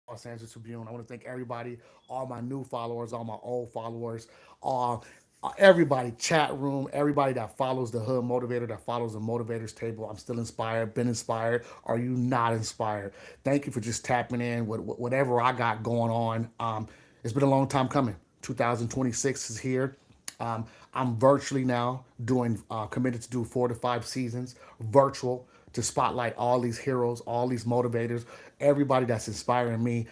Los Angeles Tribune. I want to thank everybody, all my new followers, all my old followers, all everybody, chat room, everybody that follows the Hood Motivator, that follows the Motivators Table. I'm still inspired, been inspired. Are you not inspired? Thank you for just tapping in with whatever I got going on. It's been a long time coming. 2026 is here. I'm virtually now doing committed to do 4 to 5 seasons virtual to spotlight all these heroes, all these motivators, everybody that's inspiring me.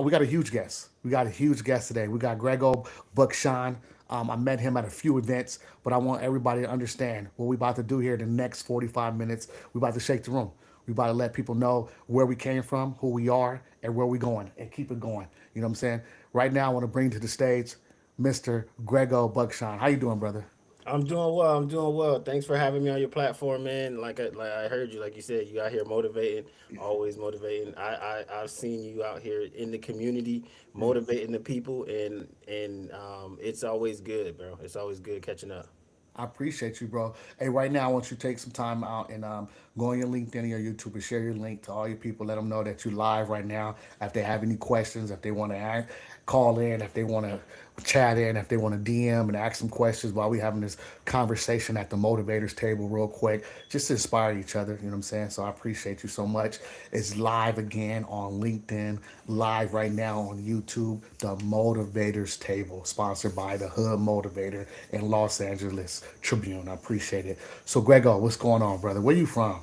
We got a huge guest. We got a huge guest today. We got Grego Buckshawn. I met him at a few events, but I want everybody to understand what we about to do here in the next 45 minutes. We about to shake the room. We about to let people know where we came from, who we are, and where we going, and keep it going. You know what I'm saying? Right now, I want to bring to the stage Mr. Grego Buckshawn. How you doing, brother? I'm doing well. I'm doing well. Thanks for having me on your platform, man. Like I heard you, like you said, you out here motivating, always motivating. I've seen you out here in the community motivating the people, and it's always good, bro. It's always good catching up. I appreciate you, bro. Hey, right now, I want you to take some time out and go on your LinkedIn and your YouTube and share your link to all your people. Let them know that you're live right now. If they have any questions, if they want to call in, if they want to chat in, if they want to DM and ask some questions while we having this conversation at the motivators table real quick, just to inspire each other. You know what I'm saying? So I appreciate you so much. It's live again on LinkedIn, live right now on YouTube, the motivators table, sponsored by the Hood Motivator in Los Angeles Tribune. I appreciate it. So Grego, what's going on, brother? Where you from?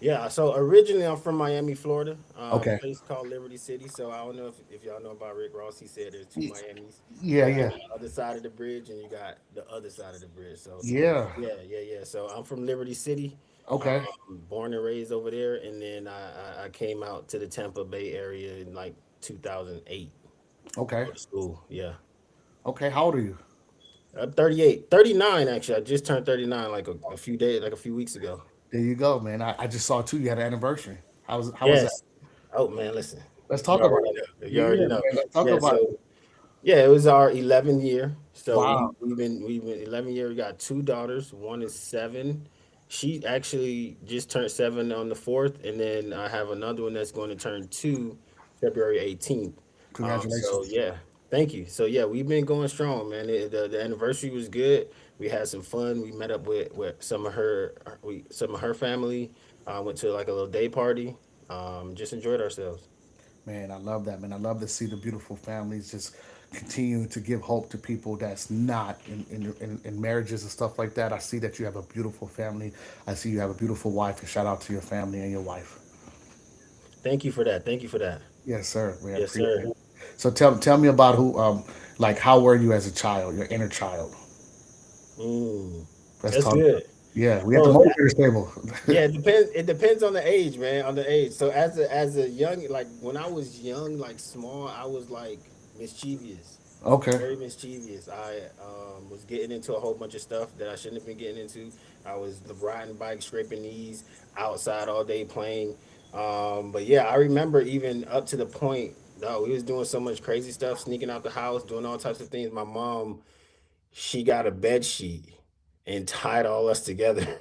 Yeah. So originally, I'm from Miami, Florida, Okay. place called Liberty City. So I don't know if y'all know about Rick Ross. He said there's two Miamis. You Yeah, got yeah, the other side of the bridge, and you got the other side of the bridge. So yeah. yeah. So I'm from Liberty City, Okay, born and raised over there, and then I came out to the Tampa Bay area in like 2008 to okay, go to school. Yeah. okay. How old are you? 38, 39 actually. I just turned 39 like a few days, like a few weeks ago. There you go, man. I just saw too. You had an anniversary. How was that? Yes. Oh man, listen. Let's You talk about already it. know. You Yeah, already man. know. Let's talk Yeah, about it. so yeah, it was our 11th year. So Wow. we've been 11 year. We got two daughters. One is 7. She actually just turned 7 on the 4th, and then I have another one that's going to turn 2 February 18th. So Congratulations. yeah, thank you. So yeah, we've been going strong, man. The anniversary was good. We had some fun. We met up with some of her family. Went to like a little day party. Just enjoyed ourselves. Man, I love that, man. I love to see the beautiful families just continue to give hope to people that's not in marriages and stuff like that. I see that you have a beautiful family. I see you have a beautiful wife, and shout out to your family and your wife. Thank you for that. Thank you for that. Yes, sir. We Yes, appreciate sir. it. So tell me about who like how were you as a child, your inner child? Mm, Let's that's talk. good. Yeah, we at the So motivators table. yeah, it depends. It depends on the age, man. On the age. So as a young, like when I was young, like small, I was like mischievous, Okay. very mischievous. I was getting into a whole bunch of stuff that I shouldn't have been getting into. I was riding bikes, scraping knees, outside all day playing. But yeah, I remember even up to the point. No, we was doing so much crazy stuff, sneaking out the house, doing all types of things. My mom, she got a bed sheet and tied all us together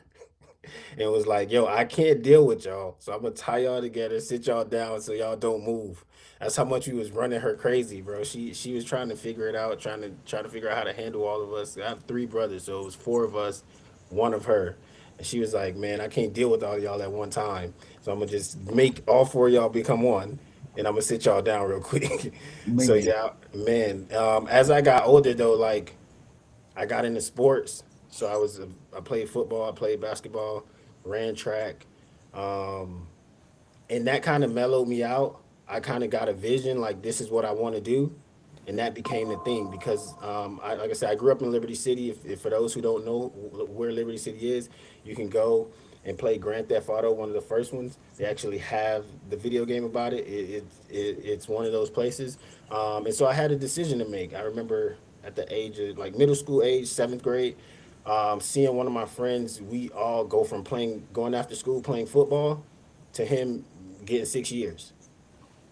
and was like, "Yo, I can't deal with y'all, so I'm gonna tie y'all together, sit y'all down, so y'all don't move." That's how much we was running her crazy, bro. She was trying to figure it out, trying to figure out how to handle all of us. I have 3 brothers, so it was 4 of us, one of her, and she was like, "Man, I can't deal with all y'all at one time, so I'm gonna just make all 4 of y'all become one." And I'm gonna sit y'all down real quick. So Man. yeah, man. As I got older though, like I got into sports. So I played football, I played basketball, ran track, um, and that kind of mellowed me out. I kind of got a vision like this is what I want to do, and that became the thing because like I said, I grew up in Liberty City. If for those who don't know where Liberty City is, you can go and play Grand Theft Auto, one of the first ones. They actually have the video game about it. It's one of those places, and so I had a decision to make. I remember at the age of like middle school age, 7th grade, seeing one of my friends. We all go from going after school playing football to him getting 6 years.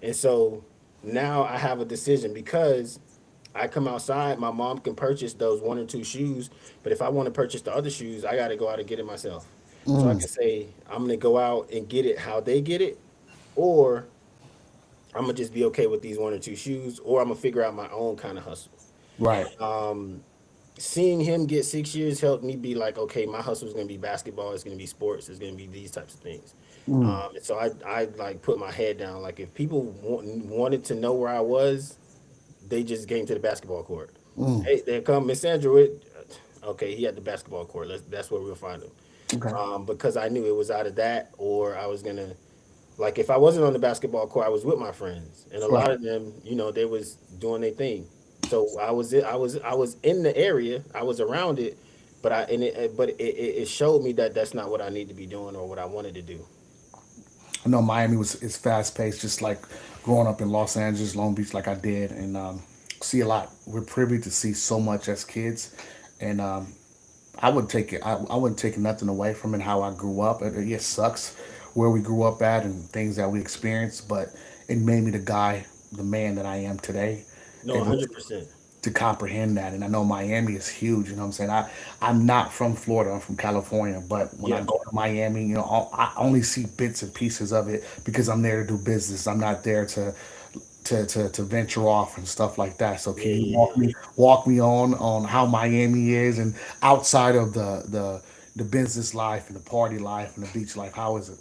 And so now I have a decision because I come outside, my mom can purchase those 1 or 2 shoes, but if I want to purchase the other shoes, I got to go out and get it myself. So I Mm. can say I'm going to go out and get it how they get it, or I'm gonna just be okay with these one or two shoes, or I'm gonna figure out my own kind of hustle. Right. Seeing him get 6 years helped me be like, okay, my hustle is gonna be basketball, it's gonna be sports, it's gonna be these types of things. Mm. And so I like put my head down. Like if people wanted to know where I was, they just came to the basketball court. Mm. Hey, there come Miss Sandra with, okay, he at the basketball court. That's where we'll find him. Okay. Because I knew it was out of that, or I was gonna, like if I wasn't on the basketball court, I was with my friends, and a Right. lot of them, they was doing their thing. So I was in the area, I was around it, but it showed me that that's not what I need to be doing or what I wanted to do. I know Miami was is fast paced, just like growing up in Los Angeles, Long Beach, like I did, and see a lot. We're privy to see so much as kids, and I would take it. I wouldn't take nothing away from it. How I grew up, it sucks where we grew up at and things that we experienced, but it made me the guy, the man that I am today, No, and 100%. to comprehend that. And I know Miami is huge. You know what I'm saying? I'm not from Florida. I'm from California. But when I Yeah, go to Miami, I only see bits and pieces of it because I'm there to do business. I'm not there to venture off and stuff like that. So yeah, can you yeah, walk yeah. me on how Miami is and outside of the business life and the party life and the beach life? How is it?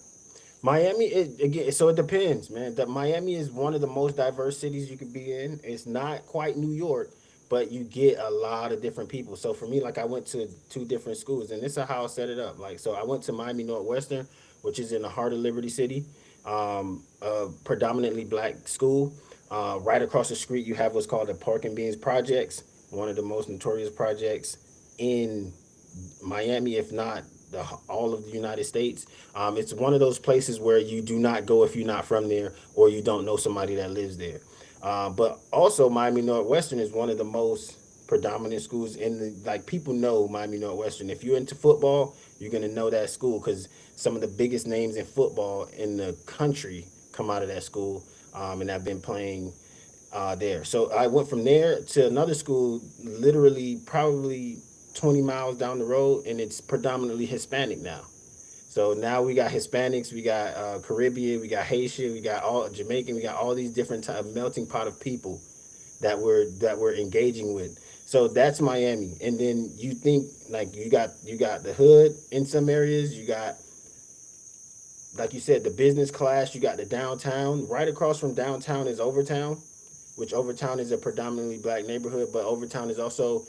Miami, again, so it depends, man. That Miami is one of the most diverse cities you could be in. It's not quite New York, but you get a lot of different people. So for me, like I went to two different schools, and this is how I set it up. Like, so I went to Miami Northwestern, which is in the heart of Liberty City, a predominantly black school. Right across the street, you have what's called the Park and Beans Projects, one of the most notorious projects in Miami, if not all of the United States. It's one of those places where you do not go if you're not from there or you don't know somebody that lives there. But also, Miami Northwestern is one of the most predominant schools in the, like, people know Miami Northwestern. If you're into football, you're gonna know that school because some of the biggest names in football in the country come out of that school, and have been playing there. So I went from there to another school, literally probably 20 miles down the road, and it's predominantly Hispanic now. So now we got Hispanics, we got Caribbean, we got Haitian, we got all Jamaican, we got all these different type of melting pot of people that we're engaging with. So that's Miami, and then you think like you got the hood in some areas, you got, like you said, the business class, you got the downtown. Right across from downtown is Overtown, which Overtown is a predominantly black neighborhood, but Overtown is also,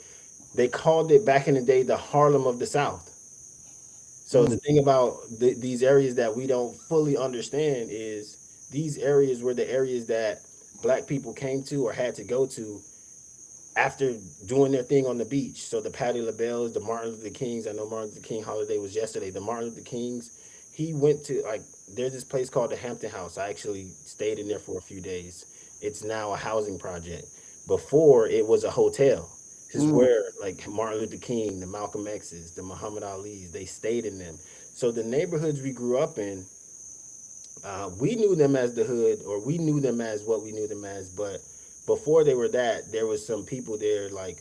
they called it back in the day the Harlem of the South. So Mm. the thing about these areas that we don't fully understand is these areas were the areas that black people came to or had to go to after doing their thing on the beach. So the Patti LaBelle's, the Martin Luther Kings. I know Martin Luther King holiday was yesterday. The Martin Luther Kings. He went to, like, there's this place called the Hampton House. I actually stayed in there for a few days. It's now a housing project. Before it was a hotel. This is Mm. where like Martin Luther King, the Malcolm X's, the Muhammad Ali's, they stayed in them. So the neighborhoods we grew up in, we knew them as the hood, or we knew them as what we knew them as. But before they were that, there was some people there, like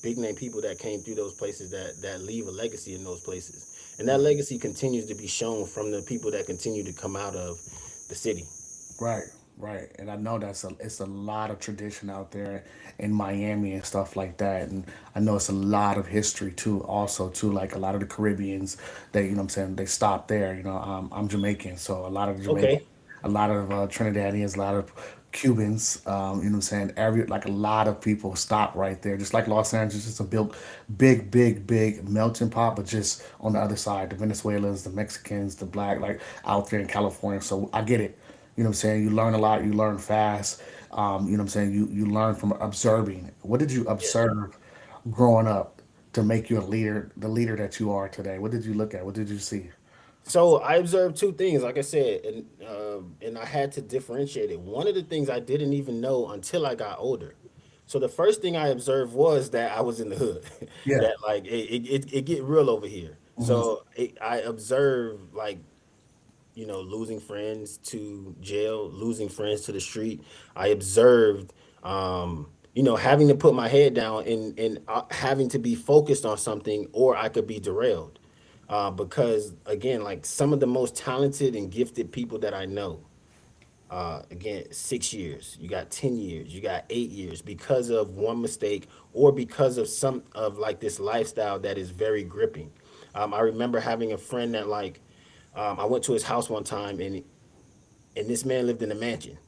big name people that came through those places that leave a legacy in those places, and that legacy continues to be shown from the people that continue to come out of the city. Right, right, and I know it's a lot of tradition out there in Miami and stuff like that, and I know it's a lot of history too. Also, too, like a lot of the Caribbeans, they what I'm saying, they stop there. I'm Jamaican, so a lot of Jamaican, Okay. a lot of Trinidadians, a lot of Cubans. What I'm saying, every like a lot of people stop right there, just like Los Angeles. It's a big melting pot, but just on the other side, the Venezuelans, the Mexicans, the black, like out there in California. So I get it. You know what I'm saying? You learn a lot, you learn fast. You know what I'm saying? You learn from observing. What did you Yeah. observe growing up to make you a leader, the leader that you are today? What did you look at? What did you see? So I observed two things, like I said, and I had to differentiate it. One of the things I didn't even know until I got older. So the first thing I observed was that I was in the hood, Yeah. that like it get real over here. Hmm. So I observed, like, losing friends to jail, losing friends to the street. I observed, having to put my head down and having to be focused on something, or I could be derailed. Because again, like some of the most talented and gifted people that I know, Again, 6 years, you got 10 years, you got 8 years because of one mistake or because of some of like this lifestyle that is very gripping. I remember having a friend that like, I went to his house one time and this man lived in a mansion.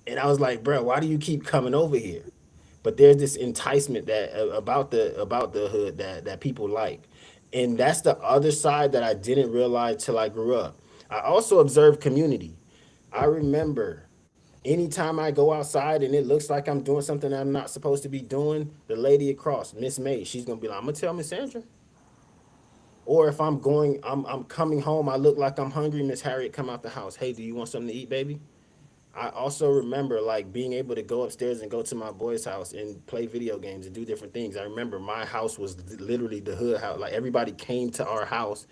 And I was like, bro, why do you keep coming over here? But there's this enticement that about the hood that people like, and that's the other side that I didn't realize till I grew up. I also observed community. I remember anytime I go outside and it looks like I'm doing something that I'm not supposed to be doing, the lady across, Miss May, she's gonna be like, I'm gonna tell Miss Sandra. Or if I'm coming home, I look like I'm hungry, Miss Harriet come out the house. Hey, do you want something to eat, baby? I also remember like being able to go upstairs and go to my boy's house and play video games and do different things. I remember my house was literally the hood house. Like everybody came to our house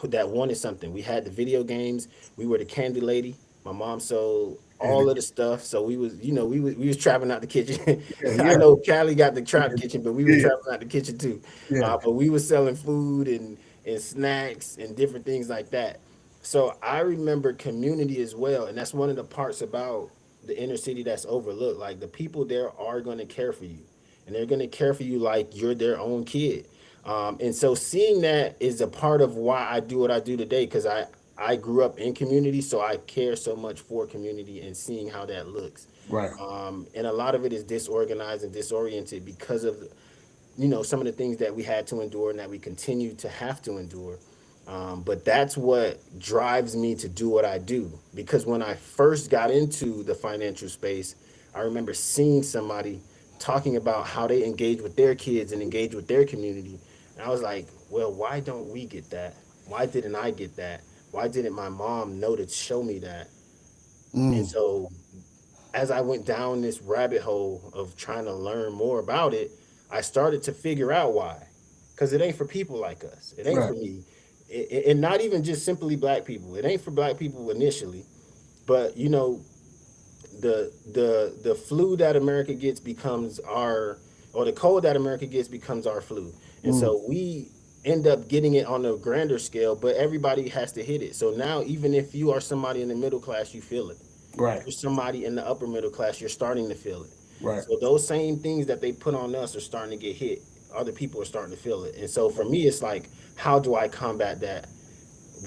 that wanted something. We had the video games. We were the candy lady. My mom sold Yeah, all of the stuff. So we was, we was traveling out the kitchen. yeah, I yeah, know Callie got the trap kitchen, but we was yeah, traveling out the kitchen too. yeah, But we was selling food and snacks and different things like that. So I remember community as well, and that's one of the parts about the inner city that's overlooked. Like the people there are going to care for you, and they're going to care for you like you're their own kid. And so seeing that is a part of why I do what I do today, because I grew up in community, so I care so much for community and seeing how that looks. right, And a lot of it is disorganized and disoriented because of some of the things that we had to endure and that we continue to have to endure. But that's what drives me to do what I do. Because when I first got into the financial space, I remember seeing somebody talking about how they engage with their kids and engage with their community. And I was like, well, why don't we get that? Why didn't I get that? Why didn't my mom know to show me that? And mm, so as I went down this rabbit hole of trying to learn more about it, I started to figure out why. Because it ain't for people like us. It ain't right, for me. And not even just simply black people. It ain't for black people initially. But the flu that America gets becomes our, or the cold that America gets becomes our flu. And mm, so we end up getting it on a grander scale, but everybody has to hit it. So now even if you are somebody in the middle class, you feel it. If right, you're somebody in the upper middle class, you're starting to feel it. right, So those same things that they put on us are starting to get hit. Other people are starting to feel it. And so for me, it's like, how do I combat that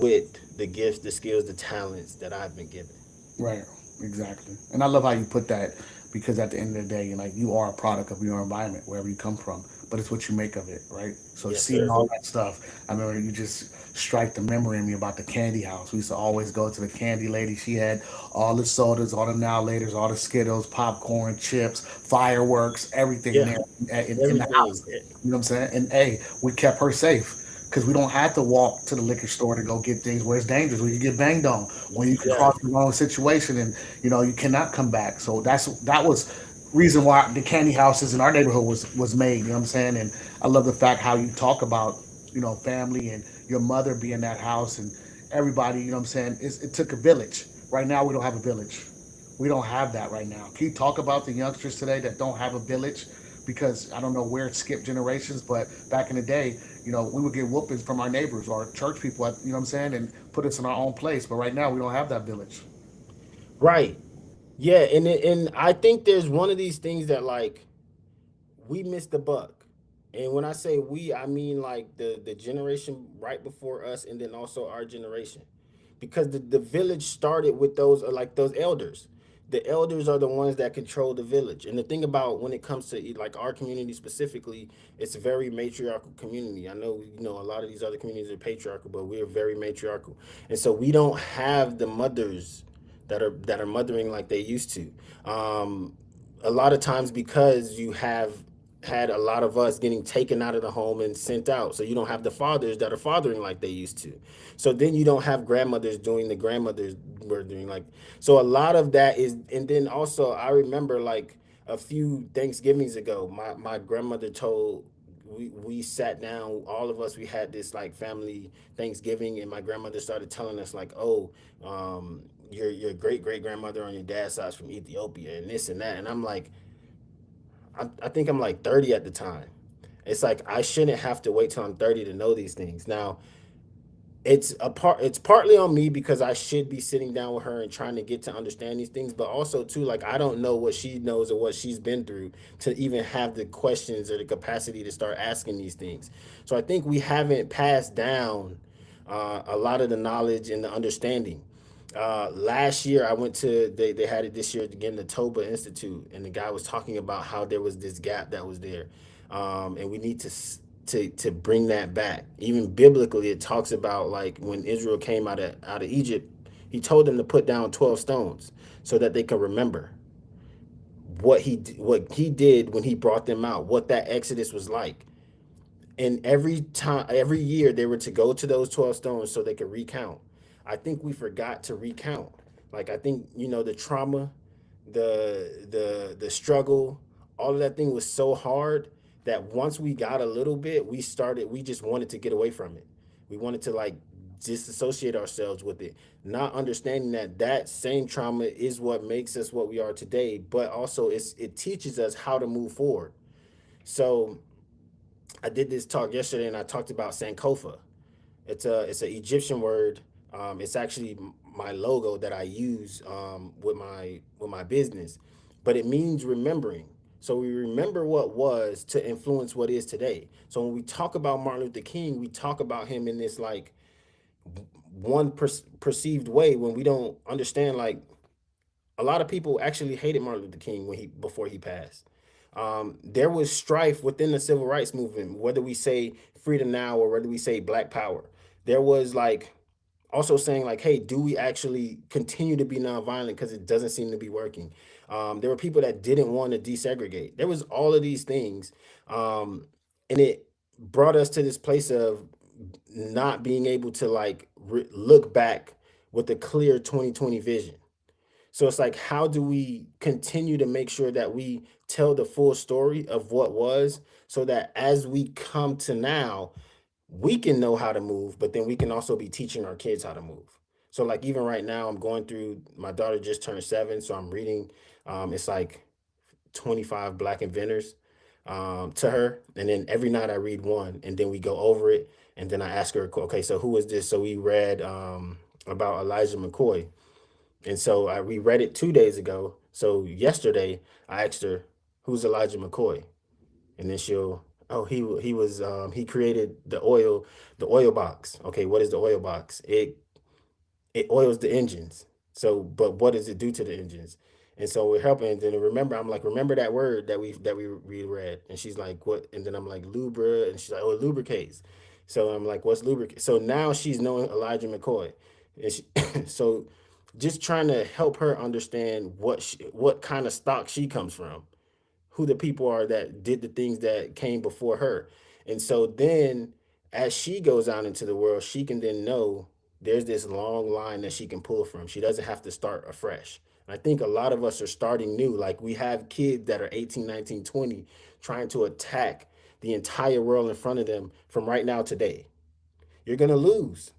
with the gifts, the skills, the talents that I've been given? right, exactly. And I love how you put that because at the end of the day, you are a product of your environment wherever you come from, but it's what you make of it, right? So Yes, seeing sir. all that stuff, I remember you just strike the memory in me about the candy house. We used to always go to the candy lady. She had all the sodas, all the now laters, all the Skittles, popcorn, chips, fireworks, everything Yeah, there in the everything. house. You know what I'm saying? And hey, we kept her safe because we don't have to walk to the liquor store to go get things where it's dangerous. We can get banged on when you can Yeah. cause the wrong situation and you cannot come back. So that was reason why the candy houses in our neighborhood was made. You know what I'm saying? And I love the fact how you talk about family and your mother being that house and everybody. You know what I'm saying? It took a village. Right now we don't have a village. We don't have that right now. Can you talk about the youngsters today that don't have a village? Because I don't know where it skipped generations, but back in the day, we would get whoopings from our neighbors or church people, you know what I'm saying, and put us in our own place. But right now, we don't have that village. Right. Yeah, and I think there's one of these things that like we missed the buck. And when I say we, I mean like the generation right before us and then also our generation. Because the village started with those like those elders. The elders are the ones that control the village. And the thing about when it comes to like our community specifically, it's a very matriarchal community. I know a lot of these other communities are patriarchal, but we're very matriarchal. And so we don't have the mothers that are mothering like they used to. A lot of times because you have had a lot of us getting taken out of the home and sent out. So you don't have the fathers that are fathering like they used to. So then you don't have grandmothers doing the grandmothers were doing like. So a lot of that is, and then also I remember like a few Thanksgivings ago, my grandmother told, we sat down, all of us, we had this like family Thanksgiving, and my grandmother started telling us like, oh, your great great grandmother on your dad's side is from Ethiopia and this and that. And I'm like, I think I'm like 30 at the time. It's like I shouldn't have to wait till I'm 30 to know these things. Now, it's partly on me because I should be sitting down with her and trying to get to understand these things, but also too, like, I don't know what she knows or what she's been through to even have the questions or the capacity to start asking these things. So I think we haven't passed down a lot of the knowledge and the understanding. Last year I went to, they had it this year again, the Toba Institute, and the guy was talking about how there was this gap that was there, and we need to bring that back. Even biblically, it talks about, like, when Israel came out of Egypt, he told them to put down 12 stones so that they could remember what he did when he brought them out, what that Exodus was like. And every time, every year, they were to go to those 12 stones so they could recount. I think we forgot to recount. Like, I think, the trauma, the struggle, all of that thing was so hard that once we got a little bit, we just wanted to get away from it. We wanted to, like, disassociate ourselves with it, not understanding that that same trauma is what makes us what we are today, but also it teaches us how to move forward. So I did this talk yesterday, and I talked about Sankofa. It's an Egyptian word. It's actually my logo that I use with my business, but it means remembering. So we remember what was to influence what is today. So when we talk about Martin Luther King, we talk about him in this, like, one perceived way, when we don't understand, like, a lot of people actually hated Martin Luther King when he before he passed. There was strife within the civil rights movement, whether we say freedom now or whether we say Black Power. There was, like, also saying, like, hey, do we actually continue to be nonviolent because it doesn't seem to be working? There were people that didn't want to desegregate. There was all of these things, and it brought us to this place of not being able to, like, look back with a clear 2020 vision. So it's like, how do we continue to make sure that we tell the full story of what was, so that as we come to now, we can know how to move, but then we can also be teaching our kids how to move. So, like, even right now, I'm going through, my daughter just turned 7, so I'm reading, it's like 25 Black inventors, to her. And then every night I read one, and then we go over it. And then I ask her, okay, so who is this? So we read about Elijah McCoy, and so we read it 2 days ago. So yesterday I asked her, "Who's Elijah McCoy?" And then she'll, "Oh, he was he created the oil box." Okay, what is the oil box? It oils the engines. So, but what does it do to the engines? And so we're helping. And then remember, I'm like, remember that word that we read. And she's like, what? And then I'm like, lubra, and she's like, oh, it lubricates. So I'm like, what's lubricate? So now she's knowing Elijah McCoy, and so just trying to help her understand what kind of stock she comes from, who the people are that did the things that came before her. And so then, as she goes out into the world, she can then know there's this long line that she can pull from. She doesn't have to start afresh. And I think a lot of us are starting new. Like, we have kids that are 18, 19, 20, trying to attack the entire world in front of them from right now today. You're going to lose.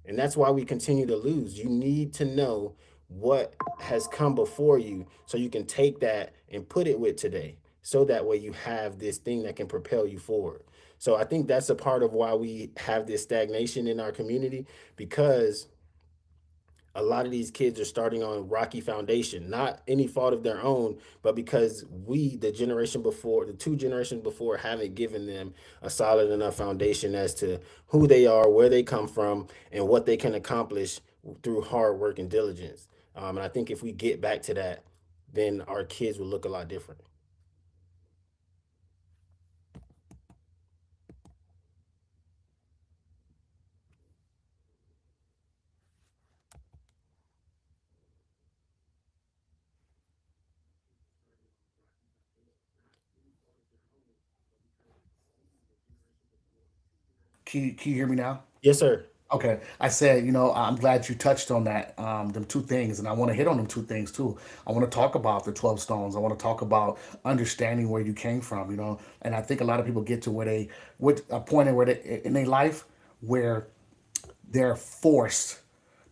And that's why we continue to lose. You need to know what has come before you so you can take that and put it with today. So that way you have this thing that can propel you forward. So I think that's a part of why we have this stagnation in our community, because a lot of these kids are starting on rocky foundation, not any fault of their own, but because we, the generation before, the two generations before, haven't given them a solid enough foundation as to who they are, where they come from, and what they can accomplish through hard work and diligence. And I think if we get back to that, then our kids will look a lot different. Can you hear me now? Yes, sir. Okay, I said, I'm glad you touched on that, them two things, and I want to hit on them two things too. I want to talk about the 12 stones. I want to talk about understanding where you came from, and I think a lot of people get to where with a point in where in their life where they're forced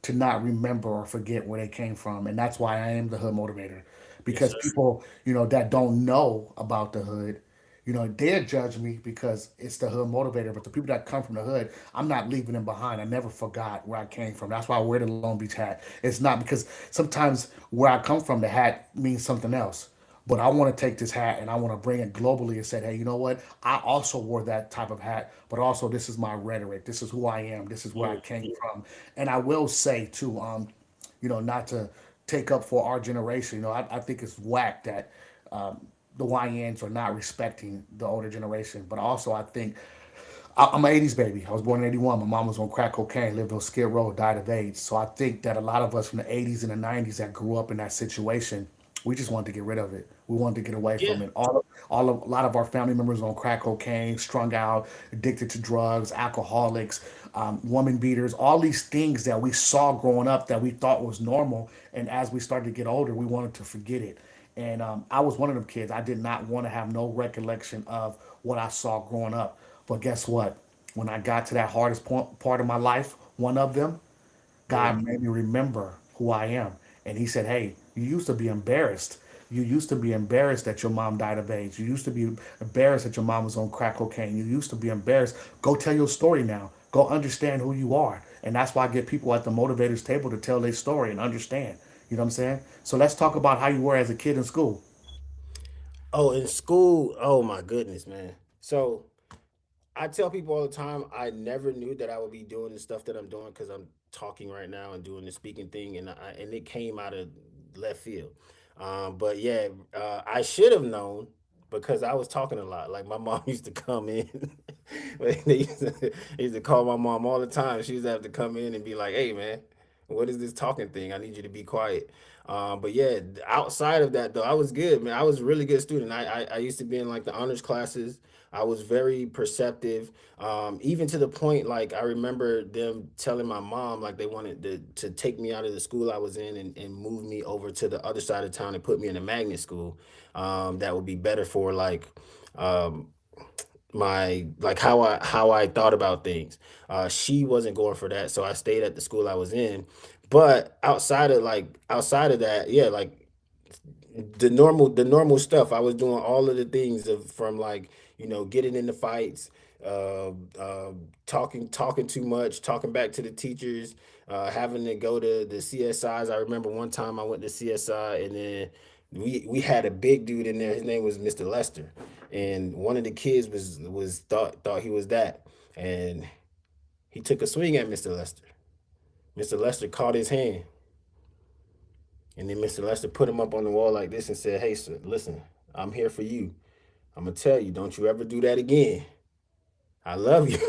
to not remember or forget where they came from, and that's why I am the hood motivator, Yes, because sir. people, that don't know about the hood, You know, they'll judge me because it's the hood motivator, but the people that come from the hood, I'm not leaving them behind. I never forgot where I came from. That's why I wear the Long Beach hat. It's not because sometimes where I come from, the hat means something else. But I want to take this hat and I want to bring it globally and say, hey, you know what? I also wore that type of hat, but also this is my rhetoric. This is who I am. This is where I came from. And I will say too, not to take up for our generation. I think it's whack that the YNs are not respecting the older generation. But also, I think I'm an 80s baby. I was born in 81. My mom was on crack cocaine, lived on Skid Row, died of AIDS. So I think that a lot of us from the 80s and the 90s that grew up in that situation, we just wanted to get rid of it. We wanted to get away Yeah. from it. A lot of our family members on crack cocaine, strung out, addicted to drugs, alcoholics, woman beaters, all these things that we saw growing up that we thought was normal. And as we started to get older, we wanted to forget it. And I was one of them kids. I did not want to have no recollection of what I saw growing up. But guess what? When I got to that hardest part of my life, one of them, Mm. God made me remember who I am. And He said, hey, you used to be embarrassed. You used to be embarrassed that your mom died of AIDS. You used to be embarrassed that your mom was on crack cocaine. You used to be embarrassed. Go tell your story now. Go understand who you are. And that's why I get people at the motivators table to tell their story and understand. You know what I'm saying? So let's talk about how you were as a kid in school. Oh, in school, oh my goodness, man. So I tell people all the time, I never knew that I would be doing the stuff that I'm doing because I'm talking right now and doing the speaking thing, and it came out of left field. But yeah, I should have known because I was talking a lot. Like my mom used to come in, they used to call my mom all the time. She used to have to come in and be like, "Hey, man, what is this talking thing? I need you to be quiet." But yeah, outside of that though, I was good, man. I was a really good student. I used to be in like the honors classes. I was very perceptive, even to the point like I remember them telling my mom like they wanted to take me out of the school I was in and move me over to the other side of town and put me in a magnet school, that would be better for like um, my like how I thought about things. She wasn't going for that, so I stayed at the school I was in. But outside of that, yeah, like the normal stuff. I was doing all of the things from like getting into fights, uh, uh, talking too much, talking back to the teachers, having to go to the CSIs. I remember one time I went to CSI and then we had a big dude in there. His name was Mr. Lester, and one of the kids was thought he was that, and he took a swing at Mr. Lester. Mr. Lester caught his hand. And then Mr. Lester put him up on the wall like this and said, "Hey, sir, listen, I'm here for you. I'm gonna tell you, don't you ever do that again. I love you."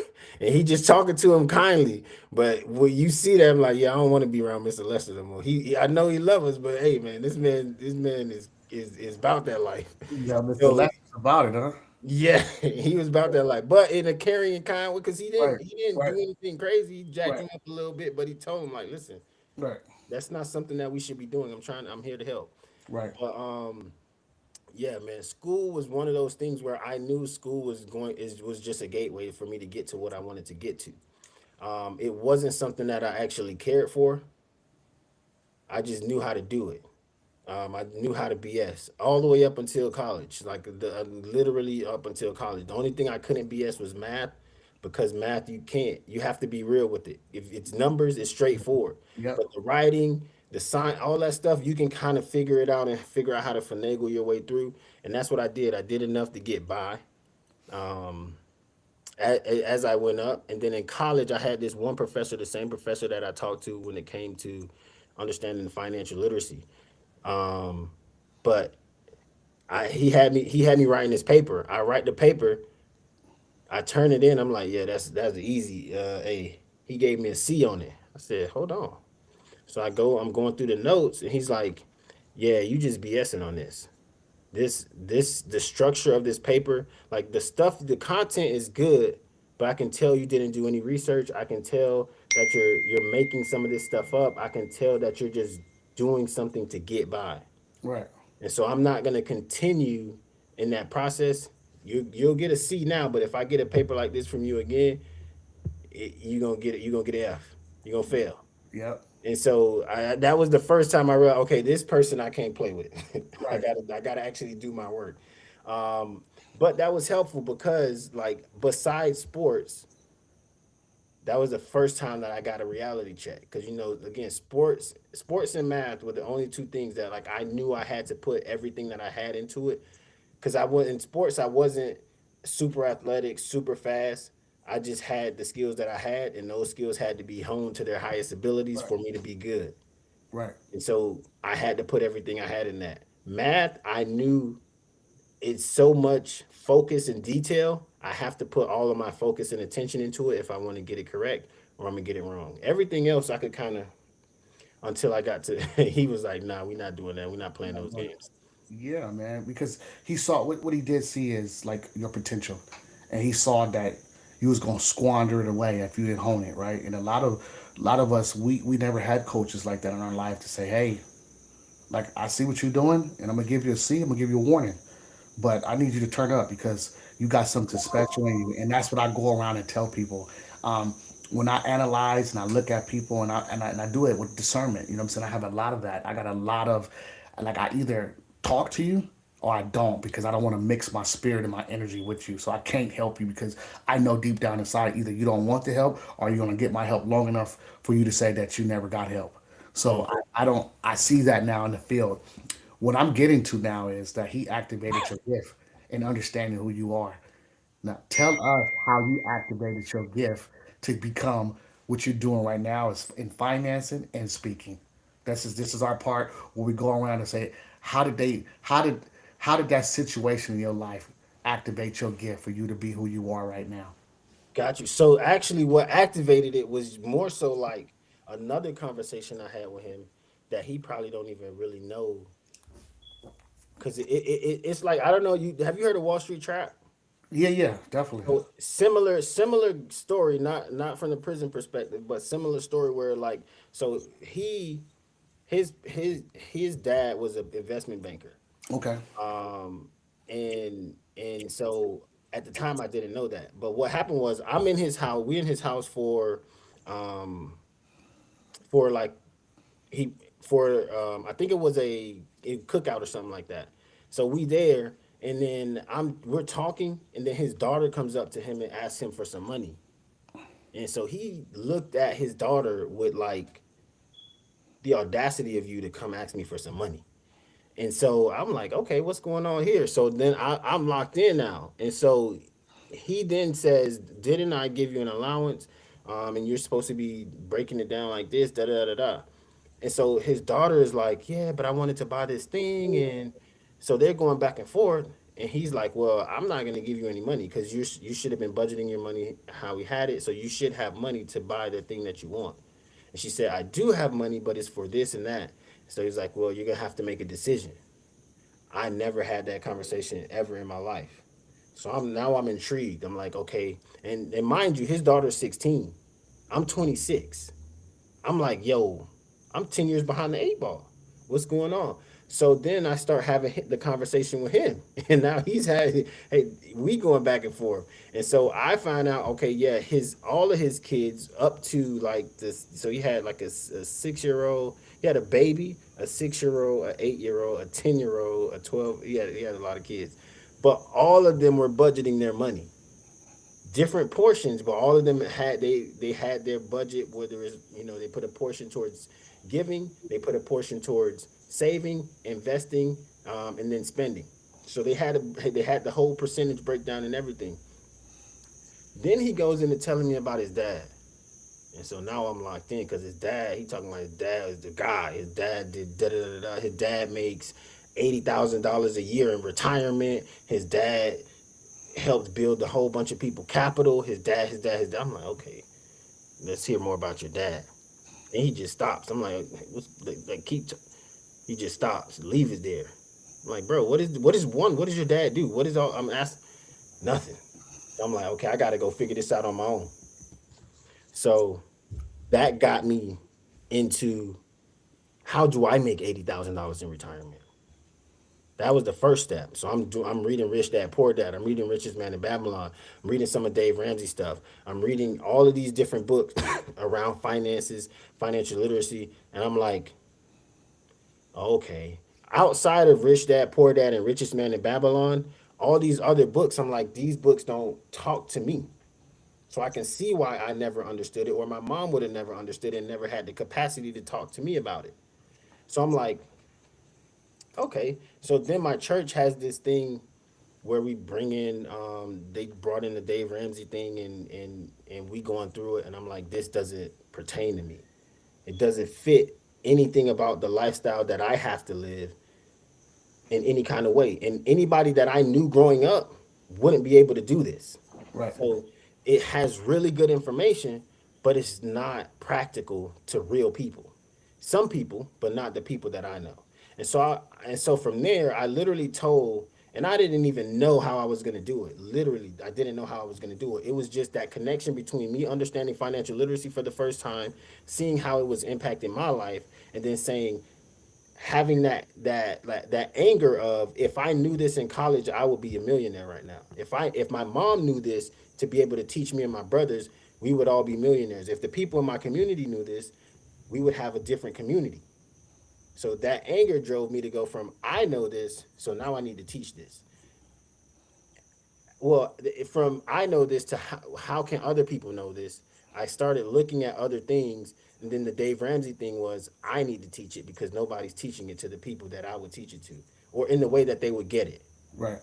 And he just talking to him kindly. But when you see that, I'm like, yeah, I don't want to be around Mr. Lester no more. I know he loves us, but hey, man, this man is about that life. Yeah, Mr. So Lessons about it, huh? yeah, he was about that life, but in a carrying kind way, because he Right, didn't he didn't do right, anything crazy. He jacked right, him up a little bit, but he told him like, listen, right, that's not something that we should be doing. I'm here to help. right, But yeah, man, school was one of those things where I knew school was just a gateway for me to get to what I wanted to get to. It wasn't something that I actually cared for. I just knew how to do it. I knew how to BS all the way up until college, like literally up until college. The only thing I couldn't BS was math, because math you can't. You have to be real with it. If it's numbers, it's straightforward. yep, But the writing, the sign, all that stuff, you can kind of figure it out and figure out how to finagle your way through. And that's what I did. I did enough to get by. Um, as I went up, and then in college, I had this one professor, the same professor that I talked to when it came to understanding financial literacy. Um, but he had me writing this paper. I write the paper, I turn it in. I'm like, yeah, that's easy. He gave me a C on it. I said, hold on. So I'm going through the notes, and he's like, yeah, you just BSing on this. The structure of this paper, like the content is good, but I can tell you didn't do any research. I can tell that you're making some of this stuff up. I can tell that you're just doing something to get by. right. And so I'm not going to continue in that process. You'll get a C now, but if I get a paper like this from you again, you're gonna get it. You're gonna get an F. You're gonna fail. Yep. And so that was the first time I realized, okay, this person I can't play with. I Right. gotta actually do my work. Um, but that was helpful because, like, besides sports, that was the first time that I got a reality check. Because, again, sports and math were the only two things that, like, I knew I had to put everything that I had into it. Because I was in sports, I wasn't super athletic, super fast. I just had the skills that I had, and those skills had to be honed to their highest abilities Right. for me to be good. Right. And so I had to put everything I had in that. Math, I knew it's so much focus and detail. I have to put all of my focus and attention into it if I want to get it correct or I'm gonna get it wrong. Everything else I could kind of until I got to he was like, nah, we're not doing that. We're not playing Not those doing games. it. Yeah, man. Because he saw what he did see is like your potential, and he saw that you was gonna squander it away if you didn't hone it, right? And a lot of us we never had coaches like that in our life to say, hey, like I see what you're doing, and I'm gonna give you a C. I'm gonna give you a warning, but I need you to turn up because you got something special in you, and that's what I go around and tell people. Um, when I analyze and I look at people and I do it with discernment, you know what I'm saying? I have a lot of that. I got a lot of like I either talk to you or I don't because I don't want to mix my spirit and my energy with you. So I can't help you because I know deep down inside either you don't want the help or you're gonna get my help long enough for you to say that you never got help. So Mm. I don't I see that now in the field. What I'm getting to now is that he activated your gift and understanding who you are. Now, tell us how you activated your gift to become what you're doing right now is in financing and speaking. This is our part where we go around and say, how did that situation in your life activate your gift for you to be who you are right now? Got you. So actually, what activated it was more so like another conversation I had with him that he probably don't even really know because it's like I don't know. You have you heard of Wall Street Trap? Yeah, yeah, definitely. So similar story, not from the prison perspective, but similar story where like so his dad was an investment banker. Okay. Um and so at the time I didn't know that. But what happened was I'm in his house, we in his house um for like he for I think it was a cookout or something like that. So we there and then we're talking and then his daughter comes up to him and asks him for some money. And so he looked at his daughter with like the audacity of you to come ask me for some money. And so I'm like, okay, what's going on here? So then I'm locked in now. And so he then says, didn't I give you an allowance? And you're supposed to be breaking it down like this, da da da da. And so his daughter is like, yeah, but I wanted to buy this thing. And so they're going back and forth. And he's like, well, I'm not going to give you any money because you should have been budgeting your money how we had it. So you should have money to buy the thing that you want. And she said, I do have money, but it's for this and that. So he's like, well, you're going to have to make a decision. I never had that conversation ever in my life. So I'm intrigued. I'm like, okay. And mind you, his daughter's 16. I'm 26. I'm like, yo, I'm 10 years behind the eight ball. What's going on? So then I start having the conversation with him. And now he's had, hey, we going back and forth. And so I find out, okay, yeah, all of his kids up to like this. So he had like a 6-year-old, he had a baby, a 6-year old, an 8-year old, a 10-year old, a 12. He had a lot of kids. But all of them were budgeting their money different portions, but all of them they had their budget. Whether it's they put a portion towards giving, they put a portion towards saving, investing, and then spending. So they had the whole percentage breakdown and everything. Then he goes into telling me about his dad, and so now I'm locked in because his dad. He talking about his dad is the guy. His dad did da da da da. His dad makes $80,000 a year in retirement. His dad helped build a whole bunch of people capital. His dad. I'm like, okay, let's hear more about your dad. And he just stops. I'm like, what's like he just stops. Leave it there. I'm like, bro, what does your dad do? What is all I'm asking? Nothing. I'm like, okay, I gotta go figure this out on my own. So that got me into how do I make $80,000 in retirement? That was the first step. So I'm reading Rich Dad Poor Dad. I'm reading Richest Man in Babylon. I'm reading some of Dave Ramsey stuff. I'm reading all of these different books around finances, financial literacy, and I'm like, okay. Outside of Rich Dad Poor Dad and Richest Man in Babylon, All these other books, I'm like, these books don't talk to me. So I can see why I never understood it, or my mom would have never understood it and never had the capacity to talk to me about it. So I'm like, okay. So then my church has this thing where we bring in they brought in the Dave Ramsey thing, and we going through it, and I'm like, this doesn't pertain to me. It doesn't fit anything about the lifestyle that I have to live in any kind of way. And anybody that I knew growing up wouldn't be able to do this. Right. So it has really good information, but it's not practical to real people. Some people, but not the people that I know. And so from there, I literally told, and I didn't even know how I was going to do it. Literally, I didn't know how I was going to do it. It was just that connection between me understanding financial literacy for the first time, seeing how it was impacting my life, and then saying, having that anger of, if I knew this in college, I would be a millionaire right now. If my mom knew this to be able to teach me and my brothers, we would all be millionaires. If the people in my community knew this, we would have a different community. So that anger drove me to go from, I know this, so now I need to teach this. Well, from I know this to how can other people know this? I started looking at other things, and then the Dave Ramsey thing was, I need to teach it because nobody's teaching it to the people that I would teach it to, or in the way that they would get it. Right.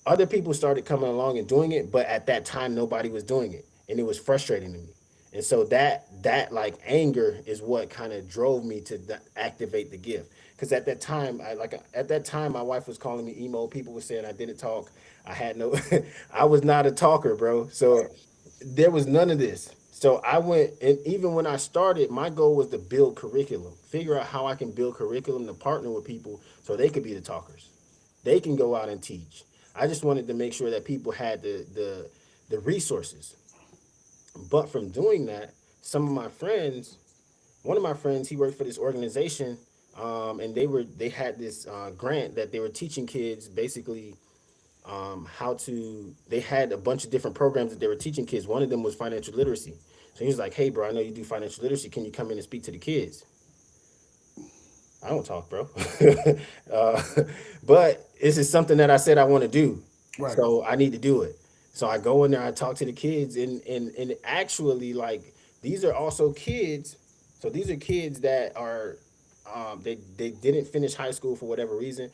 Other people started coming along and doing it, but at that time nobody was doing it, and it was frustrating to me. And so that like anger is what kind of drove me to activate the gift. Because at that time my wife was calling me emo. People were saying I didn't talk. I had no, I was not a talker, bro. So there was none of this. So I went, and even when I started, my goal was to build curriculum, figure out how I can build curriculum to partner with people so they could be the talkers. They can go out and teach. I just wanted to make sure that people had the resources. But from doing that, some of my friends, one of my friends, he worked for this organization, and they had this grant that they were teaching kids basically how to. They had a bunch of different programs that they were teaching kids. One of them was financial literacy. So he was like, "Hey, bro, I know you do financial literacy. Can you come in and speak to the kids?" I don't talk, bro. uh, but this is something that I said I want to do, Right. so I need to do it. So I go in there, I talk to the kids, and actually, like, these are also kids. So these are kids that are, they didn't finish high school for whatever reason.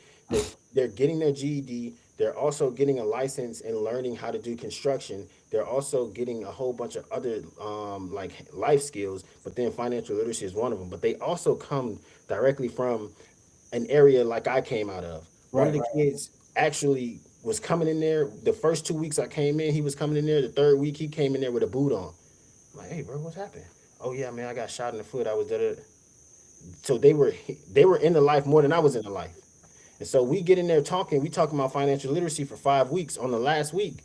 They're getting their GED. They're also getting a license and learning how to do construction. They're also getting a whole bunch of other like life skills, but then financial literacy is one of them. But they also come directly from an area like I came out of. One of Right. the Right. kids actually was coming in there. The first 2 weeks I came in, he was coming in there. The third week he came in there with a boot on. I'm like, hey, bro, what's happened? Oh yeah, man, I got shot in the foot. I was da. So they were in the life more than I was in the life. And so we get in there talking. We talking about financial literacy for 5 weeks. On the last week,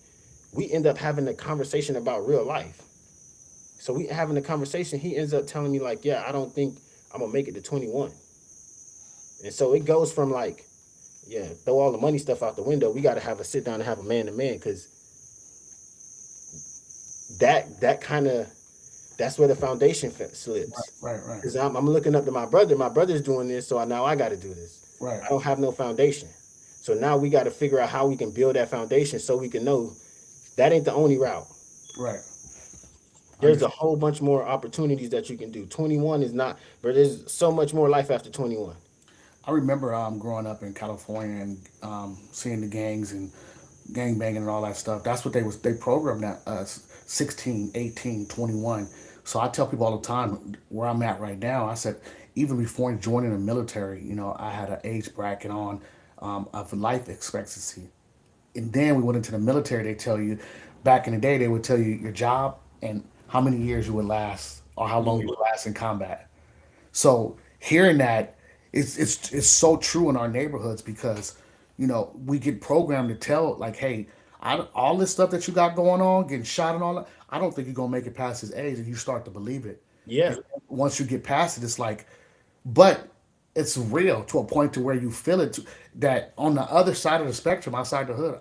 we end up having a conversation about real life. So we having a conversation. He ends up telling me like, yeah, I don't think I'm gonna make it to 21. And so it goes from like, yeah, throw all the money stuff out the window. We got to have a sit down and have a man to man, because that kind of, that's where the foundation slips. Right. Right. Because I'm looking up to my brother. My brother's doing this, so now I got to do this. Right. I don't have no foundation. So now we got to figure out how we can build that foundation so we can know that ain't the only route. Right. There's a whole bunch more opportunities that you can do. 21 is not, but there's so much more life after 21. I remember growing up in California and seeing the gangs and gang banging and all that stuff. That's what they programmed at us 16, 18, 21. So I tell people all the time where I'm at right now. I said even before joining the military, I had an age bracket on of life expectancy. And then we went into the military. They tell you back in the day they would tell you your job and how many years you would last or how long you Mhm. would last in combat. So hearing that, it's so true in our neighborhoods because we get programmed to tell like, hey, all this stuff that you got going on, getting shot and all that, I don't think you're gonna make it past this age, and you start to believe it. Yeah. And once you get past it, it's like, but it's real to a point to where you feel it. That on the other side of the spectrum, outside the hood,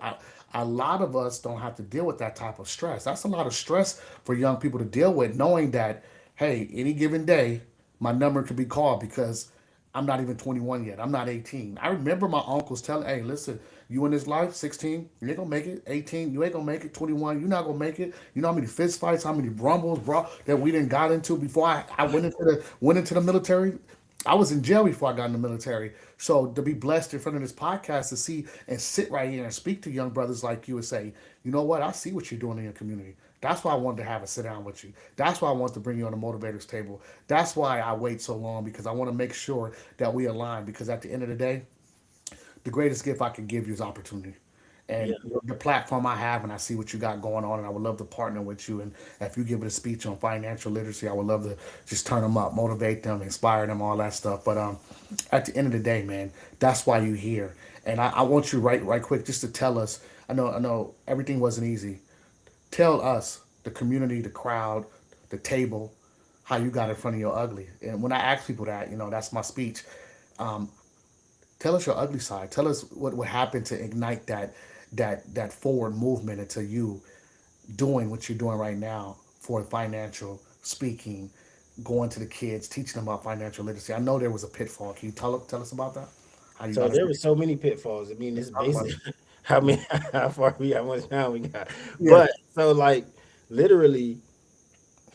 a lot of us don't have to deal with that type of stress. That's a lot of stress for young people to deal with, knowing that, hey, any given day, my number could be called because I'm not even 21 yet. I'm not 18. I remember my uncles telling, hey, listen, you in this life, 16, you ain't gonna make it. 18, you ain't gonna make it. 21, you're not gonna make it. You know how many fist fights, how many rumbles, bro, that we didn't got into before I went into the military. I was in jail before I got in the military. So to be blessed in front of this podcast to see and sit right here and speak to young brothers like you and say, you know what, I see what you're doing in your community. That's why I wanted to have a sit down with you. That's why I wanted to bring you on the motivators table. That's why I wait so long because I want to make sure that we align. Because at the end of the day, the greatest gift I can give you is opportunity. And Yeah. the platform I have, and I see what you got going on, and I would love to partner with you. And if you give it a speech on financial literacy, I would love to just turn them up, motivate them, inspire them, all that stuff. But at the end of the day, man, that's why you're here. And I want you right quick just to tell us. I know everything wasn't easy. Tell us, the community, the crowd, the table, how you got in front of your ugly. And when I ask people that, that's my speech. Tell us your ugly side. Tell us what happened to ignite that forward movement into you doing what you're doing right now for financial speaking, going to the kids, teaching them about financial literacy. I know there was a pitfall. Can you tell us about that? How you So got it? there were so many pitfalls. I mean, it's Talk about basic. it. How many? How far we? How much time we got? Yeah. But so like literally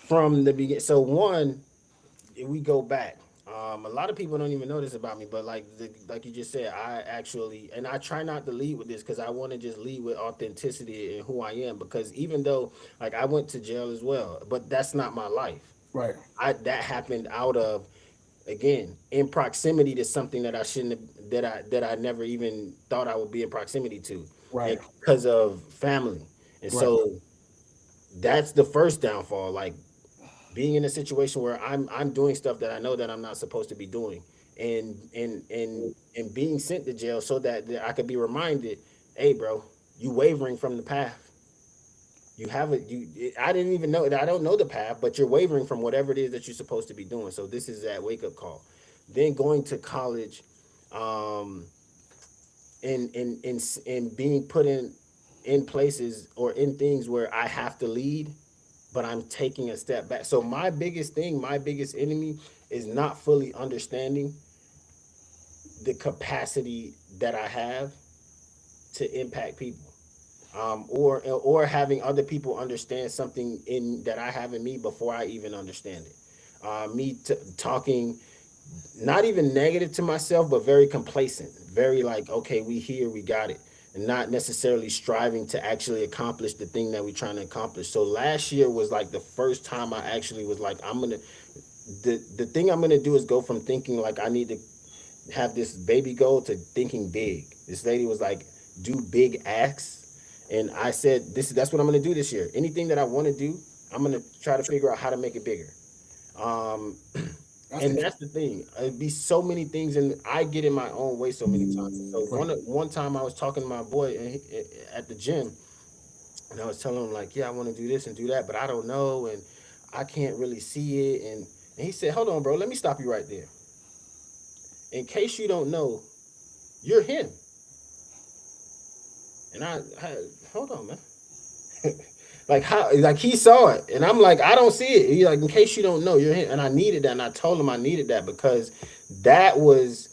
from the beginning. So one, if we go back. A lot of people don't even know this about me, but like you just said, I actually, and I try not to lead with this because I want to just lead with authenticity and who I am. Because even though like I went to jail as well, but that's not my life. Right. I that happened out of again in proximity to something that I shouldn't have, that I never even thought I would be in proximity to, Right. and because of family. And Right. so that's the first downfall. Like being in a situation where I'm doing stuff that I know that I'm not supposed to be doing, and being sent to jail so that I could be reminded, hey, bro, you wavering from the path. You haven't you I didn't even know that I don't know the path, but you're wavering from whatever it is that you're supposed to be doing. So this is that wake up call. Then going to college, um, and being put in places or in things where I have to lead, but I'm taking a step back. So my biggest thing, my biggest enemy is not fully understanding the capacity that I have to impact people. Or having other people understand something in that I have in me before I even understand it. Talking not even negative to myself, but very complacent, very like, okay, we here, we got it, and not necessarily striving to actually accomplish the thing that we're trying to accomplish. So last year was like the first time I actually was like, the thing I'm gonna do is go from thinking like I need to have this baby goal to thinking big. This lady was like, do big acts. And I said, that's what I'm gonna do this year. Anything that I want to do, I'm gonna try to figure out how to make it bigger. Um, That's and the that's the thing. It'd be so many things, and I get in my own way so many times. So right. one time I was talking to my boy at the gym, and I was telling him like, yeah, I want to do this and do that, but I don't know, and I can't really see it. And he said, hold on, bro, let me stop you right there. In case you don't know, you're him. And I hold on, man. Like how like he saw it and I'm like I don't see it. He like in case you don't know you're him. And I needed that and I told him I needed that because that was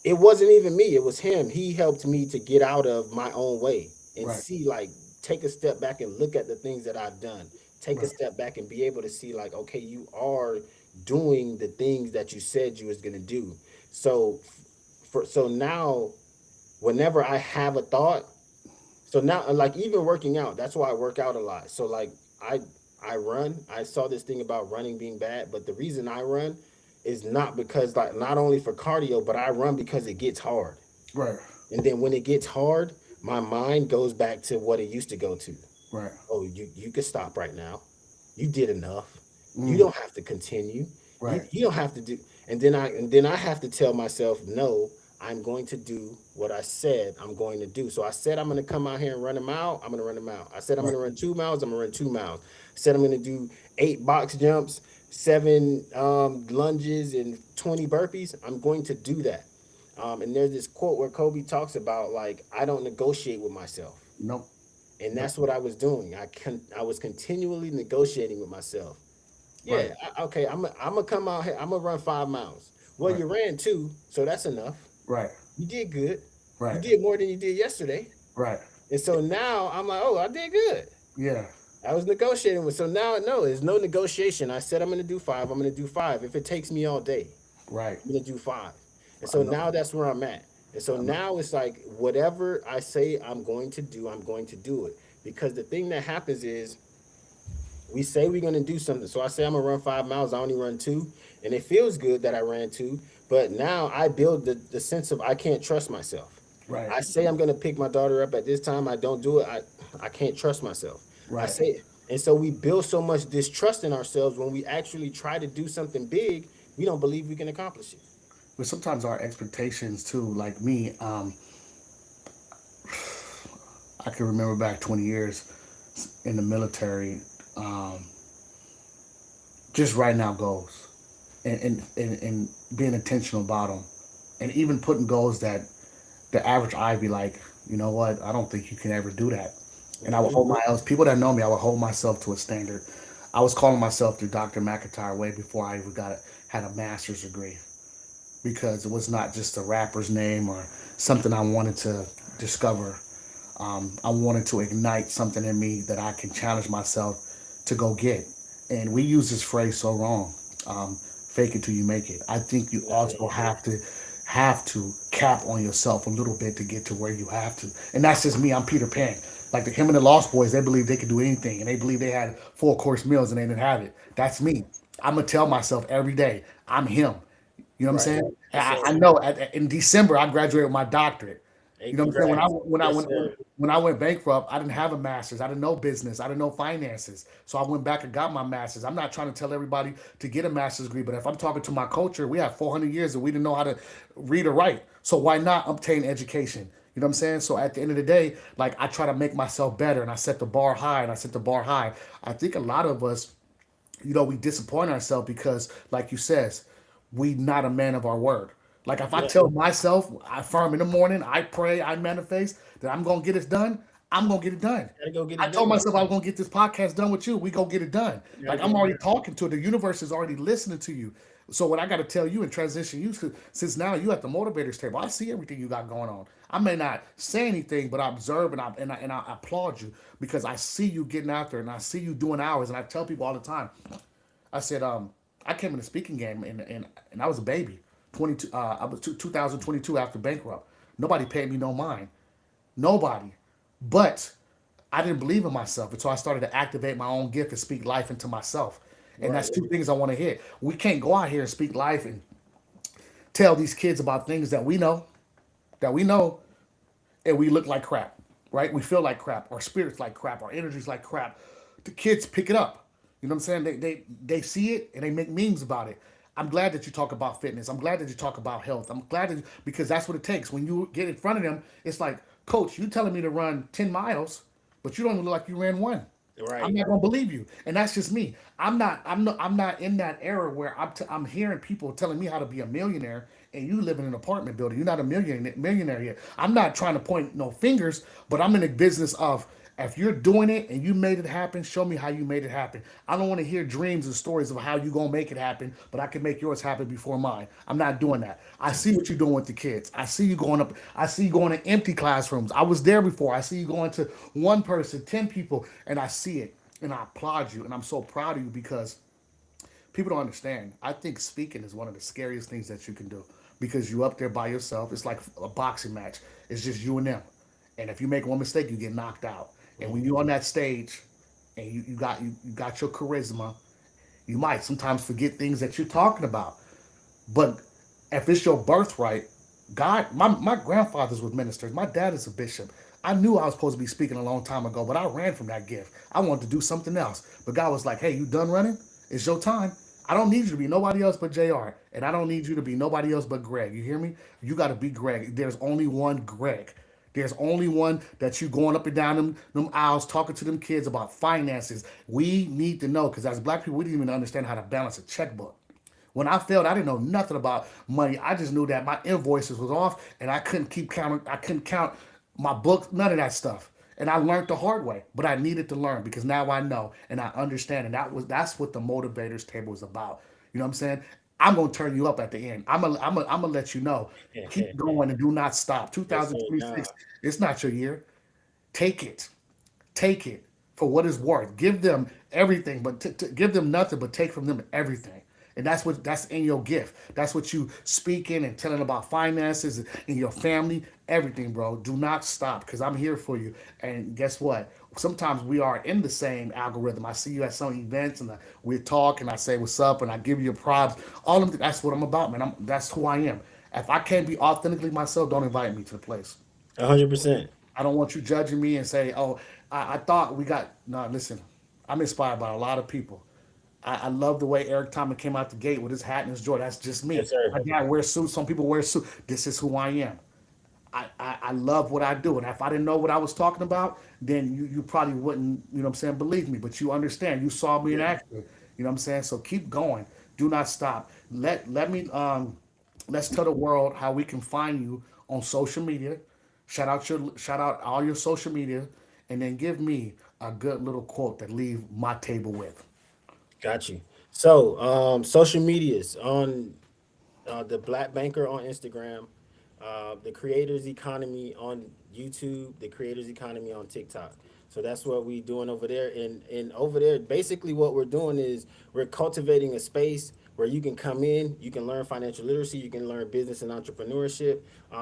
it wasn't even me, it was him. He helped me to get out of my own way and Right. see like take a step back and look at the things that I've done. Take a Right. step back and be able to see like okay, you are doing the things that you said you was going to do. So so now whenever I have a thought, so now, like even working out, that's why I work out a lot. So like I I run. I saw this thing about running being bad, but the reason I run is not because like not only for cardio, but I run because it gets hard. Right. And then when it gets hard, my mind goes back to what it used to go to. Right. Oh, you could stop right now. You did enough. You Mm. don't have to continue. Right. You don't have to do. And then I have to tell myself, no, I'm going to do what I said I'm going to do. So I said I'm going to come out here and run a mile. I'm going to run a mile. I said I'm Right. going to run 2 miles. I'm going to run 2 miles. I said I'm going to do 8 box jumps, 7 lunges, and 20 burpees. I'm going to do that. And there's this quote where Kobe talks about like I don't negotiate with myself, Nope. and Nope. that's what I was doing. I was continually negotiating with myself. Right. Yeah, okay. I'm gonna come out here. I'm gonna run 5 miles. Well, Right. you ran two, so that's enough. Right. You did good. You Right. did more than you did yesterday. Right. And so now I'm like, oh, I did good. Yeah. I was negotiating with. So now I know there's no negotiation. I said I'm going to do five. I'm going to do five. If it takes me all day, Right. I'm going to do five. And I so know. now that's where I'm at. And so I know. now it's like whatever I say I'm going to do, I'm going to do it. Because the thing that happens is we say we're going to do something. So I say I'm going to run 5 miles. I only run two. And it feels good that I ran two. But now I build the sense of I can't trust myself. Right. I say I'm going to pick my daughter up at this time. I don't do it. I can't trust myself. I Right. say, and so we build so much distrust in ourselves when we actually try to do something big, we don't believe we can accomplish it. But sometimes our expectations too, like me, I can remember back 20 years in the military, um, just writing out goals and being intentional about them. And even putting goals that the average eye be like, you know what, I don't think you can ever do that. And I would Hmm. hold my else people that know me, I would hold myself to a standard. I was calling myself through Dr. McIntyre way before I even had a master's degree because it was not just a rapper's name or something I wanted to discover. I wanted to ignite something in me that I can challenge myself to go get. And we use this phrase so wrong. Fake it till you make it. I think you also have to cap on yourself a little bit to get to where you have to. And that's just me. I'm Peter Pan. Like him and the Lost Boys, they believe they could do anything, and they believe they had full course meals and they didn't have it. That's me. I'm gonna tell myself every day, I'm him. You know what I'm Right. saying? Yes, I sir. know in December I graduated with my doctorate. Hey, You know what I'm saying? When I congrats. when I Yes, when when, sir. when I went bankrupt, I didn't have a master's. I didn't know business. I didn't know finances. So I went back and got my master's. I'm not trying to tell everybody to get a master's degree, but if I'm talking to my culture, we have 400 years and we didn't know how to read or write. So why not obtain education? You know what I'm saying? So at the end of the day, like I try to make myself better and I set the bar high and I set the bar high. I think a lot of us, we disappoint ourselves because, like you says, we not a man of our word. Like if I Yeah. tell myself, I affirm in the morning, I pray, I manifest that I'm gonna get it done, I'm gonna get it done. Gotta go get I it told done. myself I was gonna get this podcast done with you. We gonna get it done. Gotta Like get I'm it already done. talking to it. The universe is already listening to you. So what I got to tell you and transition you to, since now you at the motivators table, I see everything you got going on. I may not say anything, but I observe and I applaud you because I see you getting out there and I see you doing hours. And I tell people all the time, I said, I came in the speaking game and I was a baby. 22, I was 2022 after bankrupt. Nobody paid me no mind. Nobody. But I didn't believe in myself until I started to activate my own gift and speak life into myself. And Right. that's two things I want to hit. We can't go out here and speak life and tell these kids about things that we know, and we look like crap, right? We feel like crap. Our spirits like crap. Our energy's like crap. The kids pick it up. You know what I'm saying? They see it and they make memes about it. I'm glad that you talk about fitness. I'm glad that you talk about health. I'm glad that because that's what it takes. When you get in front of them, it's like, Coach, you telling me to run 10 miles, but you don't even look like you ran one. I'm Right. not gonna believe you, and that's just me. I'm not in that era where I'm hearing people telling me how to be a millionaire, and you live in an apartment building. You're not a millionaire yet. I'm not trying to point no fingers, but I'm in the business of if you're doing it and you made it happen, show me how you made it happen. I don't want to hear dreams and stories of how you gonna make it happen, but I can make yours happen before mine. I'm not doing that. I see what you're doing with the kids. I see you going up. I see you going to empty classrooms. I was there before. I see you going to one person, 10 people, and I see it. And I applaud you. And I'm so proud of you because people don't understand. I think speaking is one of the scariest things that you can do because you up there by yourself. It's like a boxing match. It's just you and them. And if you make one mistake, you get knocked out. And when you're on that stage and you got your charisma, you might sometimes forget things that you're talking about. But if it's your birthright, God, my grandfathers were ministers. My dad is a bishop. I knew I was supposed to be speaking a long time ago, but I ran from that gift. I wanted to do something else. But God was like, hey, you done running? It's your time. I don't need you to be nobody else but JR. And I don't need you to be nobody else but Greg. You hear me? You got to be Greg. There's only one Greg. There's only one that you going up and down them aisles talking to them kids about finances. We need to know because as black people, we didn't even understand how to balance a checkbook. When I failed, I didn't know nothing about money. I just knew that my invoices was off and I couldn't keep counting. I couldn't count my books, none of that stuff. And I learned the hard way, but I needed to learn because now I know and I understand. And that's what the motivators table is about. You know what I'm saying? I'm gonna turn you up at the end. I'm gonna let you know. Keep going and do not stop. Yes, sir. 2026, Nah. it's not your year. Take it. Take it for what it's worth. Give them everything, but give them nothing, but take from them everything. And that's in your gift. That's what you speaking and telling about finances in your family, everything, bro. Do not stop because I'm here for you. And guess what? Sometimes we are in the same algorithm. I see you at some events and we talk and I say what's up and I give you props. All of them, that's what I'm about, man. That's who I am. If I can't be authentically myself, don't invite me to the place. 100%. I don't want you judging me and say, "Oh, I thought we got." No, listen, I'm inspired by a lot of people. I love the way Eric Thomas came out the gate with his hat and his joy. That's just me. Yes, sir. My dad wears suits. Some people wear suits. This is who I am. I love what I do. And if I didn't know what I was talking about, then you probably wouldn't, what I'm saying, believe me. But you understand. You saw me in Yeah. action. What I'm saying? So keep going. Do not stop. Let me let's tell the world how we can find you on social media. Shout out all your social media, and then give me a good little quote that leave my table with. Got you. So, social medias on the Black Banker on Instagram, the Creators Economy on YouTube, the Creators Economy on TikTok. So that's what we doing over there. And over there, basically what we're doing is we're cultivating a space where you can come in, you can learn financial literacy, you can learn business and entrepreneurship,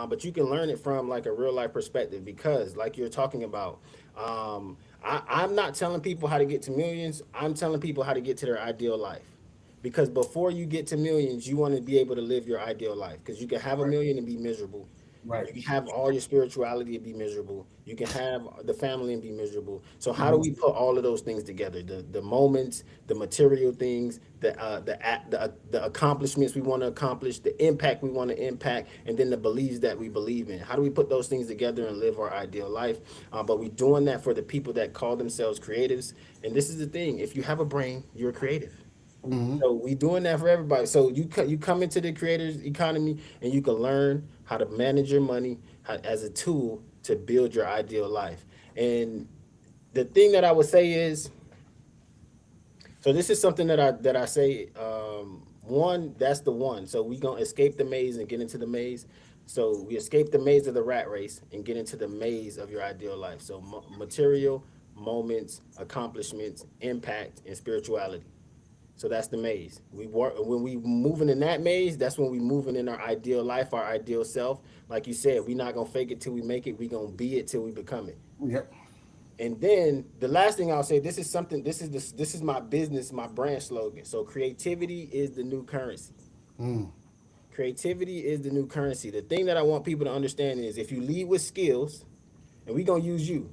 but you can learn it from like a real life perspective because, like you're talking about, I'm not telling people how to get to millions. I'm telling people how to get to their ideal life. Because before you get to millions, you want to be able to live your ideal life. Because you can have a Right. million and be miserable. Right. You can have all your spirituality and be miserable. You can have the family and be miserable. So how do Mhm. we put all of those things together? The moments, the material things, the accomplishments we want to accomplish, the impact we want to impact, and then the beliefs that we believe in. How do we put those things together and live our ideal life? But we're doing that for the people that call themselves creatives. And this is the thing: if you have a brain, you're creative. So we doing that for everybody. So you come into the creators economy and you can learn how to manage your money as a tool to build your ideal life. And the thing that I would say is, so this is something that I say. One, that's the one. So we gonna escape the maze and get into the maze. So we escape the maze of the rat race and get into the maze of your ideal life. So material, moments, accomplishments, impact, and spirituality. So that's the maze. We work when we moving in that maze. That's when we moving in our ideal life, our ideal self. Like you said, we not gonna fake it till we make it. We gonna be it till we become it. Yep. And then the last thing I'll say, this is something. This is my business, my brand slogan. So creativity is the new currency. Creativity is the new currency. The thing that I want people to understand is if you lead with skills, and we gonna use you,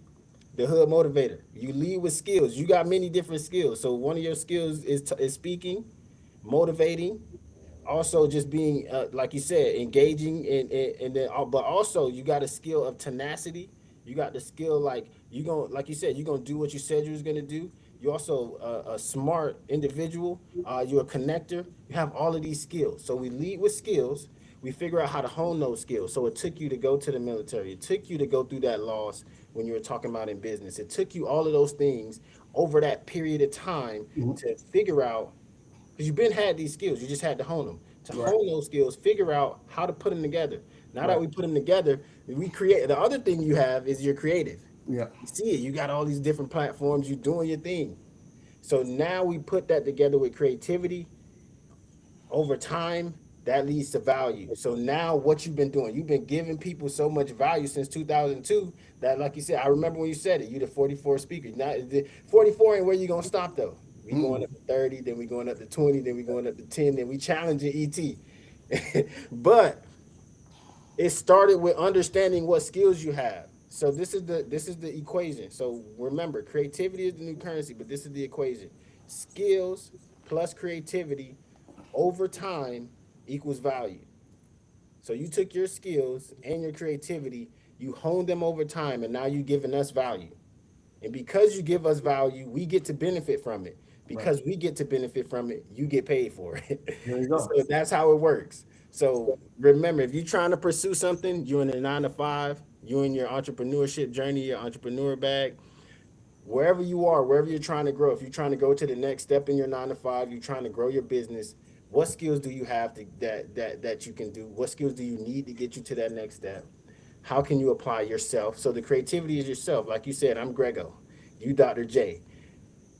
the hood motivator. You lead with skills. You got many different skills. So one of your skills is speaking, motivating, also just being like you said, engaging and then but also you got a skill of tenacity. You got the skill like you gonna like you said you're gonna do what you said you was gonna do. You're also a smart individual. You're a connector. You have all of these skills. So we lead with skills. We figure out how to hone those skills. So it took you to go to the military. It took you to go through that loss when you were talking about in business. It took you all of those things over that period of time to figure out because you've been had these skills. You just had to hone them. To Right. hone those skills, figure out how to put them together. Now that Right. we put them together, we create. The other thing you have is you're creative. Yep. You see it. You got all these different platforms. You're doing your thing. So now we put that together with creativity over time. That leads to value. So now what you've been doing, you've been giving people so much value since 2002 that, like you said, I remember when you said it, you the 44 speaker. Now, the 44 ain't where you going to stop, though. We going up to 30, then we going up to 20, then we going up to 10, then we challenging ET. But it started with understanding what skills you have. So this is the equation. So remember, creativity is the new currency, but this is the equation. Skills plus creativity over time equals value. So you took your skills and your creativity, you honed them over time, and now you're giving us value. And because you give us value, we get to benefit from it. Right. Because we get to benefit from it, you get paid for it. There you So go. that's how it works. So remember, if you're trying to pursue something, you're in a 9 to 5, you're in your entrepreneurship journey, your entrepreneur bag, wherever you are, wherever you're trying to grow, if you're trying to go to the next step in your 9 to 5, you're trying to grow your business, What skills do you have that you can do? What skills do you need to get you to that next step? How can you apply yourself? So the creativity is yourself. Like you said, I'm Grego, you Dr. J.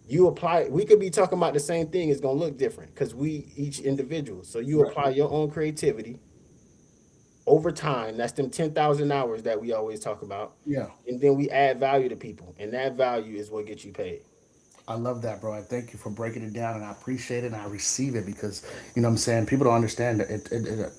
You apply, we could be talking about the same thing. It's gonna look different because we each individual. So you Right. apply your own creativity over time. That's them 10,000 hours that we always talk about. Yeah. And then we add value to people. And that value is what gets you paid. I love that, bro. I thank you for breaking it down, and I appreciate it, and I receive it because you know what I'm saying. People don't understand that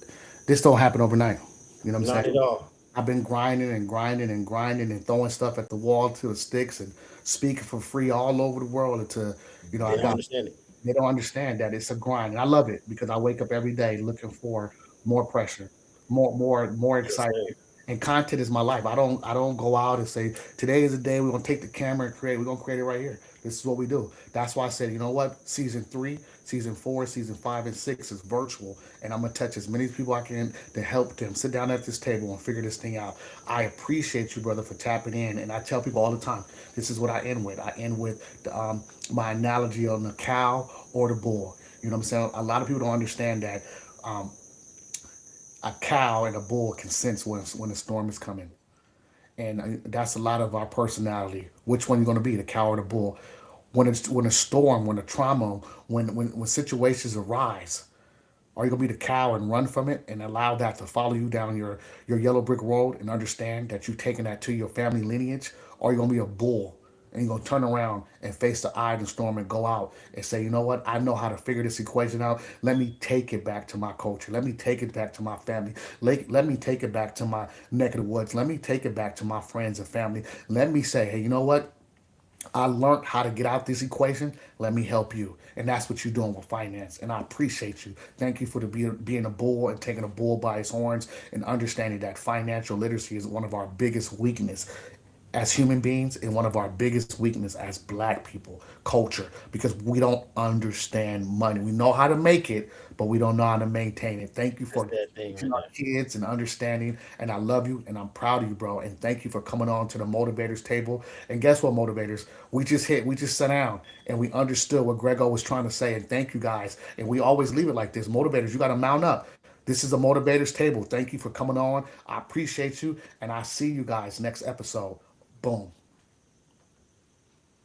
this don't happen overnight. You know what I'm Not saying. at all. I've been grinding and grinding and grinding and throwing stuff at the wall to the sticks and speaking for free all over the world until They I don't got. understand it. They don't understand that it's a grind, and I love it because I wake up every day looking for more pressure, more Yes, excitement. sir. And content is my life. I don't go out and say today is the day we're gonna take the camera and create. We're gonna create it right here. This is what we do. That's why I said, you know what? Season 3, season 4, season 5, and 6 is virtual, and I'm gonna touch as many people I can to help them sit down at this table and figure this thing out. I appreciate you, brother, for tapping in, and I tell people all the time. This is what I end with. I end with my analogy on the cow or the bull. You know what I'm saying? A lot of people don't understand that um, a cow and a bull can sense when a storm is coming, and that's a lot of our personality. Which one you going to be, the cow or the bull? When a storm, when a trauma, when situations arise, are you gonna be the cow and run from it and allow that to follow you down your yellow brick road and understand that you've taken that to your family lineage? Or are you gonna be a bull and you're gonna turn around and face the eye of the storm and go out and say, you know what, I know how to figure this equation out. Let me take it back to my culture. Let me take it back to my family. Let me take it back to my neck of the woods. Let me take it back to my friends and family. Let me say, hey, you know what? I learned how to get out this equation. Let me help you. And that's what you're doing with finance. And I appreciate you. Thank you for being a bull and taking a bull by his horns and understanding that financial literacy is one of our biggest weakness as human beings and one of our biggest weakness as black people culture because we don't understand money. We know how to make it, but we don't know how to maintain it. Thank you That's for that thing teaching right our there. kids and understanding, and I love you and I'm proud of you, bro, and thank you for coming on to the motivators table. And guess what, motivators, we just sat down and we understood what Grego was trying to say, and thank you guys. And we always leave it like this: motivators, you got to mount up. This is the motivators table. Thank you for coming on. I appreciate you, and I see you guys next episode. Boom.